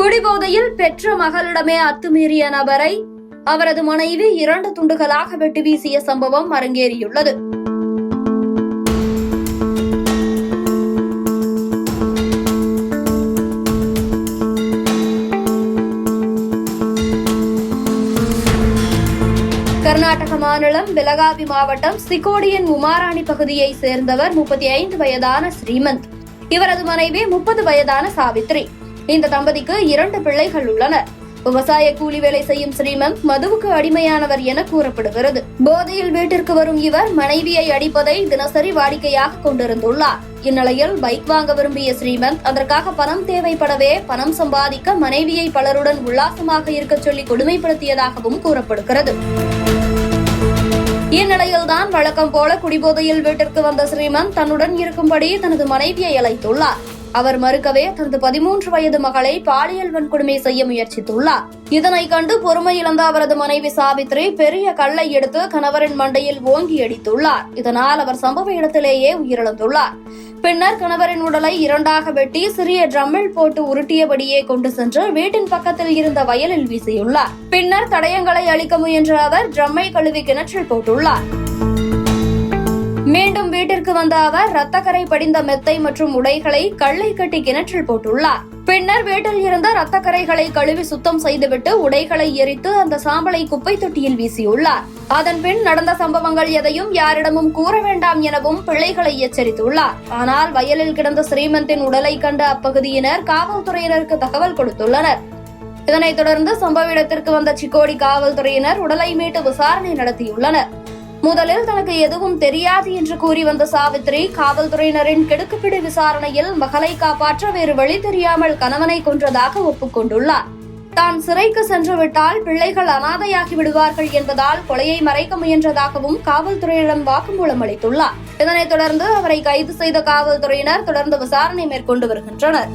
குடிபோதையில் பெற்ற மகளிடமே அத்துமீறிய நபரை அவரது மனைவி 2 துண்டுகளாக வெட்டி வீசிய சம்பவம் அரங்கேறியுள்ளது. கர்நாடக மாநிலம் பெலகாவி மாவட்டம் சிகோடியின் உமாராணி பகுதியை சேர்ந்தவர் 35 வயதான ஸ்ரீமந்த். இவரது மனைவி 30 வயதான சாவித்ரி. இந்த தம்பதிக்கு 2 பிள்ளைகள் உள்ளனர். விவசாய கூலி வேலை செய்யும் ஸ்ரீமந்த் மதுவுக்கு அடிமையானவர் என கூறப்படுகிறது. போதையில் வீட்டிற்கு வரும் இவர் மனைவியை அடிப்பதை தினசரி வாடிக்கையாக கொண்டிருந்துள்ளார். இந்நிலையில் பைக் வாங்க விரும்பிய ஸ்ரீமந்த் அதற்காக பணம் தேவைப்படவே பணம் சம்பாதிக்க மனைவியை பலருடன் உல்லாசமாக இருக்க சொல்லி கொடுமைப்படுத்தியதாகவும் கூறப்படுகிறது. இந்நிலையில்தான் வழக்கம் போல குடிபோதையில் வீட்டிற்கு வந்த ஸ்ரீமந்த் தன்னுடன் இருக்கும்படி தனது மனைவியை அழைத்துள்ளார். அவர் மறுக்கவே தனது 13 வயது மகளை பாலியல் வன்கொடுமை செய்ய முயற்சித்துள்ளார். இதனை கண்டு பொறுமை இழந்த அவரது மனைவி சாவித்ரி பெரிய கல்லை எடுத்து கணவரின் மண்டையில் ஓங்கி அடித்துள்ளார். இதனால் அவர் சம்பவ இடத்திலேயே உயிரிழந்துள்ளார். பின்னர் கணவரின் உடலை 2ஆக வெட்டி சிறிய ட்ரம்மில் போட்டு உருட்டியபடியே கொண்டு சென்று வீட்டின் பக்கத்தில் இருந்த வயலில் வீசியுள்ளார். பின்னர் தடயங்களை அழிக்க முயன்ற அவர் ட்ரம்மை கழுவி கிணற்றில் போட்டுள்ளார். மீண்டும் வீட்டிற்கு வந்த அவர் ரத்தக்கரை படிந்த மெத்தை மற்றும் உடைகளை கல்லை கட்டி கிணற்றில் போட்டுள்ளார். பின்னர் வீட்டில் இருந்த ரத்தக்கரைகளை கழுவி சுத்தம் செய்துவிட்டு உடைகளை எரித்து அந்த சாம்பலை குப்பை தொட்டியில் வீசியுள்ளார். அதன்பின் நடந்த சம்பவங்கள் எதையும் யாரிடமும் கூற வேண்டாம் எனவும் பிள்ளைகளை எச்சரித்துள்ளார். ஆனால் வயலில் கிடந்த ஸ்ரீமந்தின் உடலை கண்ட அப்பகுதியினர் காவல்துறையினருக்கு தகவல் கொடுத்துள்ளனர். இதனைத் தொடர்ந்து சம்பவ இடத்திற்கு வந்த சிக்கோடி காவல்துறையினர் உடலை மீட்டு விசாரணை நடத்தியுள்ளனர். முதலில் தனக்கு எதுவும் தெரியாது என்று கூறி வந்த சாவித்ரி காவல்துறையினரின் கிடுக்குப்பிடி விசாரணையில் மகளை காப்பாற்ற வேறு வழி தெரியாமல் கணவனை கொன்றதாக ஒப்புக்கொண்டுள்ளார். தான் சிறைக்கு சென்றுவிட்டால் பிள்ளைகள் அனாதையாகி விடுவார்கள் என்பதால் கொலையை மறைக்க முயன்றதாகவும் காவல்துறையிடம் வாக்குமூலம் அளித்துள்ளார். இதனைத் தொடர்ந்து அவரை கைது செய்த காவல்துறையினர் தொடர்ந்து விசாரணை மேற்கொண்டு வருகின்றனர்.